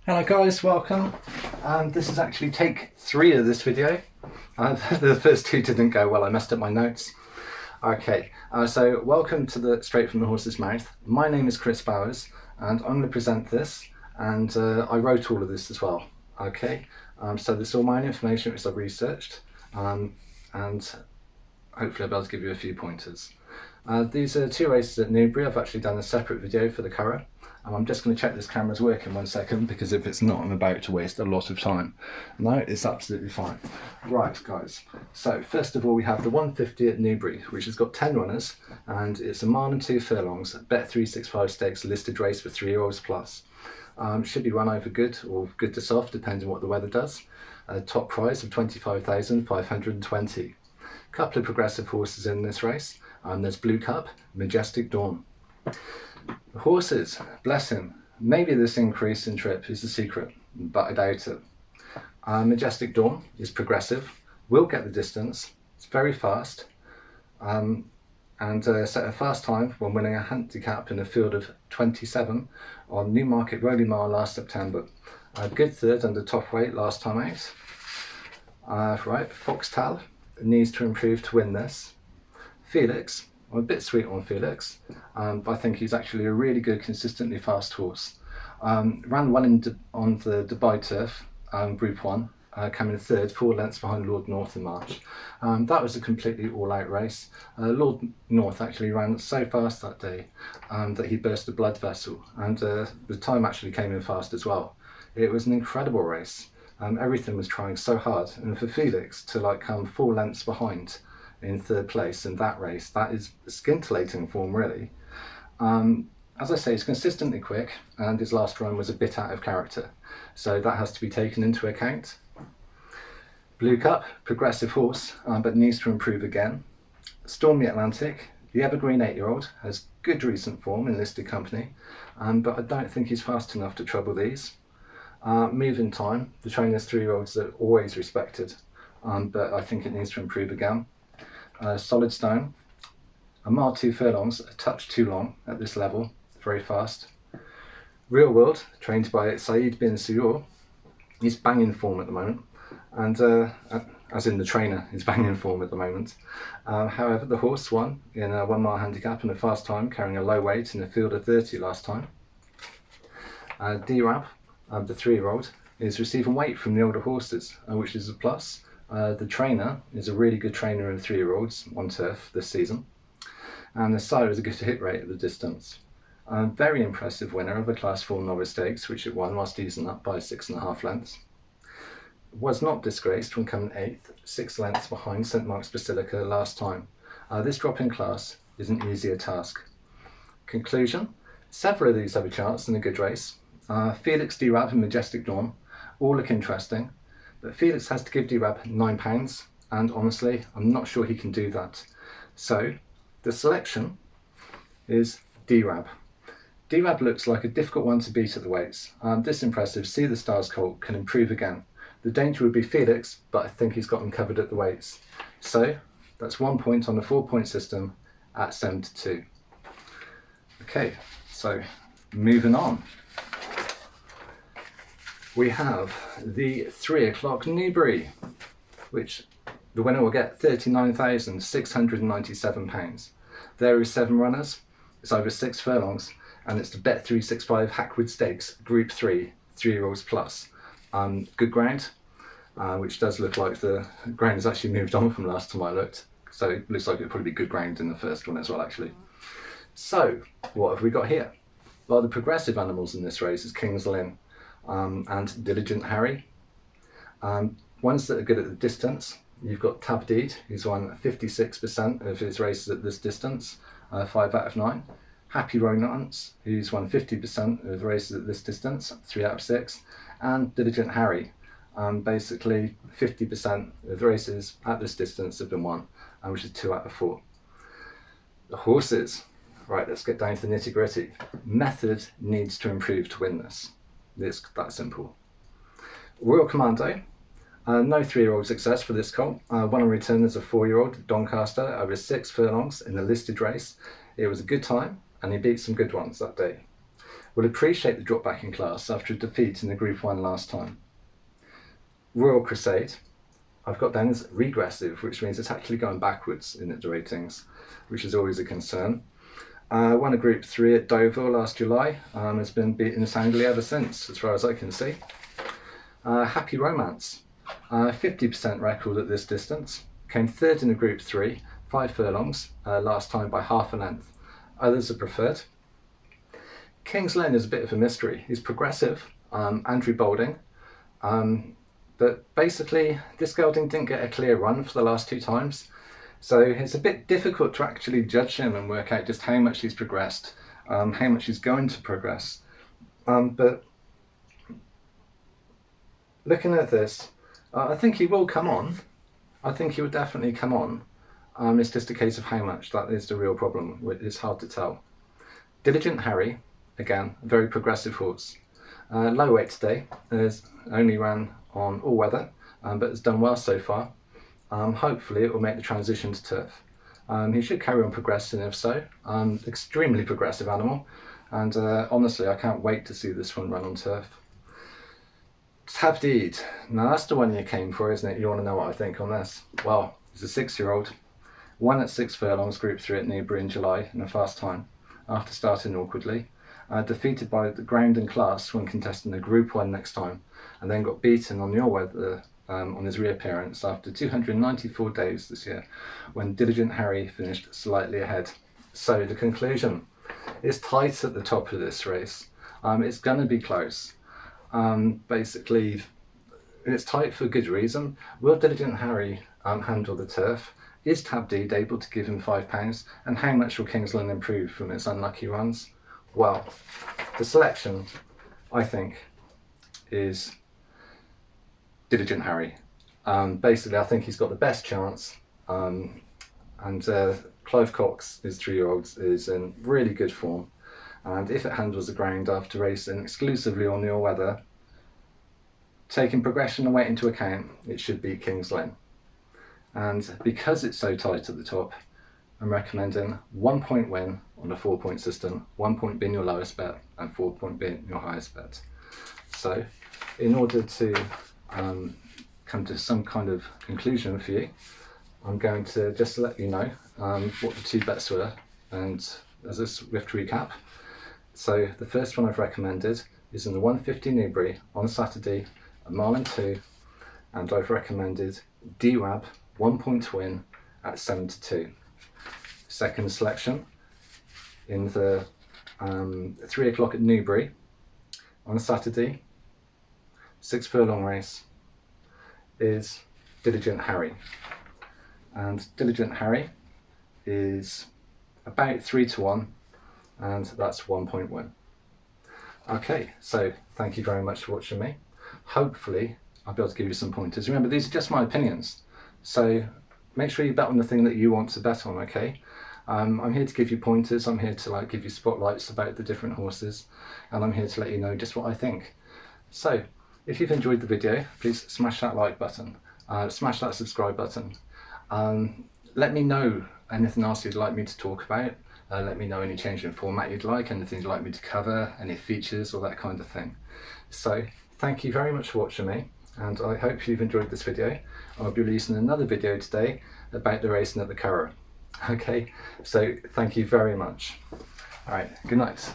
Hello guys, welcome. This is actually take 3 of this video. The first 2 didn't go well, I messed up my notes. Okay, so welcome to the Straight from the Horse's Mouth. My name is Chris Bowers and I'm going to present this, and I wrote all of this as well. Okay, so this is all my own information which I've researched, and hopefully I'll be able to give you a few pointers. These are 2 races at Newbury. I've actually done a separate video for the curragh. I'm just going to check this camera's working 1 second, because if it's not, I'm about to waste a lot of time. No, it's absolutely fine. Right, guys. So first of all, we have the 150 at Newbury, which has got 10 runners, and it's a mile and 2 furlongs, Bet365 stakes listed race for 3-year-olds plus. Should be run over good or good to soft, depending on what the weather does. Top prize of 25,520. Couple of progressive horses in this race. There's Blue Cup, Majestic Dawn. The horses, bless him, maybe this increase in trip is the secret, but I doubt it. Majestic Dawn is progressive, will get the distance, it's very fast, and set a fast time when winning a handicap in a field of 27 on Newmarket Rolling Mile last September. Good third under top weight last time out. Right, Foxtal needs to improve to win this. Felix, I'm a bit sweet on Felix, but I think he's actually a really good, consistently fast horse. Ran well on the Dubai turf, Group 1, coming third, 4 lengths behind Lord North in March. That was a completely all-out race. Lord North actually ran so fast that day that he burst a blood vessel, and the time actually came in fast as well. It was an incredible race. Everything was trying so hard, and for Felix to come 4 lengths behind in third place in that race, that is scintillating form, really. As I say, he's consistently quick, and his last run was a bit out of character, so that has to be taken into account. Blue Cup, progressive horse, but needs to improve again. Stormy Atlantic, the evergreen 8-year-old, has good recent form in listed company, but I don't think he's fast enough to trouble these. Moving Time, the trainer's 3-year-olds are always respected, but I think it needs to improve again. Solid Stone, a mile 2 furlongs, a touch too long at this level, very fast. Real World, trained by Saeed bin Suyour, he's banging form at the moment, and as in the trainer is banging form at the moment. However, the horse won in a 1 mile handicap in a fast time, carrying a low weight in a field of 30 last time. Derab, the 3-year-old, is receiving weight from the older horses, which is a plus. The trainer is a really good trainer of 3-year-olds on turf this season, and the sire is a good hit rate at the distance. Very impressive winner of a Class 4 novice stakes, which it won whilst easing up by 6.5 lengths. Was not disgraced when coming 8th, 6 lengths behind St Mark's Basilica last time. This drop in class is an easier task. Conclusion, several of these have a chance in a good race. Felix, Derab and Majestic Dawn all look interesting, but Felix has to give Derab £9, and honestly, I'm not sure he can do that. So, the selection is Derab. Derab looks like a difficult one to beat at the weights. This impressive See the Stars colt can improve again. The danger would be Felix, but I think he's got him covered at the weights. So, that's 1 point on the 4-point system at 7-2. Okay, so moving on. We have the 3 o'clock Newbury, which the winner will get £39,697. There is 7 runners, it's over 6 furlongs, and it's the Bet365 Hackwood Stakes Group 3, 3-year-olds plus. Good ground, which does look like the ground has actually moved on from last time I looked, so it looks like it'll probably be good ground in the first one as well, actually. So, what have we got here? Well, the progressive animals in this race is King's Lynn, and Diligent Harry. Ones that are good at the distance, you've got Tabdeed, who's won 56% of his races at this distance, 5 out of 9. Happy Romance, who's won 50% of the races at this distance, 3 out of 6. And Diligent Harry, basically 50% of the races at this distance have been won, which is 2 out of 4. The horses. Right, let's get down to the nitty gritty. Method needs to improve to win this. It's that simple. Royal Commando, no 3-year-old success for this colt. One on return as a 4-year-old, Doncaster, over 6 furlongs in a listed race. It was a good time, and he beat some good ones that day. will appreciate the drop back in class after a defeat in the Group 1 last time. Royal Crusade, I've got down as regressive, which means it's actually going backwards in its ratings, which is always a concern. Won a Group 3 at Deauville last July, has been beaten soundly ever since, as far as I can see. Happy Romance, 50% record at this distance, came third in a Group 3, 5 furlongs, last time by half a length. Others are preferred. King's Lynn is a bit of a mystery. He's progressive, Andrew Boulding, but basically this gelding didn't get a clear run for the last 2 times, so it's a bit difficult to actually judge him and work out just how much he's progressed, how much he's going to progress. But looking at this, I think he will come on. I think he will definitely come on. It's just a case of how much. That is the real problem. It's hard to tell. Diligent Harry, again, a very progressive horse. Low weight today, has only ran on all weather, but has done well so far. Hopefully it will make the transition to turf. He should carry on progressing if so. Extremely progressive animal, and honestly I can't wait to see this one run on turf. Tabdeed, now that's the one you came for, isn't it? You want to know what I think on this? Well, he's a 6-year-old, won at 6 furlongs, Group 3 at Newbury in July in a fast time, after starting awkwardly. Defeated by the ground and class when contesting the Group 1 next time, and then got beaten on the all-weather on his reappearance after 294 days this year, when Diligent Harry finished slightly ahead. So the conclusion is tight at the top of this race. It's going to be close. Basically, it's tight for good reason. Will Diligent Harry handle the turf? Is Tabdeed able to give him £5? And how much will King's Lynn improve from its unlucky runs? Well, the selection, I think, is Diligent Harry. Basically, I think he's got the best chance. And Clive Cox, his 3-year-old, is in really good form. And if it handles the ground after racing exclusively on the all-weather, taking progression and weight into account, it should beat King's Lynn. And because it's so tight at the top, I'm recommending 1 point win on the 4-point system, 1 point being your lowest bet and 4 point being your highest bet. So in order to come to some kind of conclusion for you, I'm going to just let you know what the 2 bets were, and as a swift recap. So the first one I've recommended is in the 150 Newbury on Saturday, a mile and 2, and I've recommended Derab 1 point win at 7-2. Second selection in the 3 o'clock at Newbury on Saturday, 6 furlong race, is Diligent Harry. And Diligent Harry is about 3-1, and that's 1 point win. Okay, so thank you very much for watching me. Hopefully I'll be able to give you some pointers. Remember, these are just my opinions, so make sure you bet on the thing that you want to bet on, okay? I'm here to give you pointers, I'm here to give you spotlights about the different horses, and I'm here to let you know just what I think. So, if you've enjoyed the video, please smash that like button, smash that subscribe button. Let me know anything else you'd like me to talk about, let me know any change in format you'd like, anything you'd like me to cover, any features or that kind of thing. So, thank you very much for watching me, and I hope you've enjoyed this video. I'll be releasing another video today about the racing at the Curragh. Okay, so thank you very much. Alright, good night.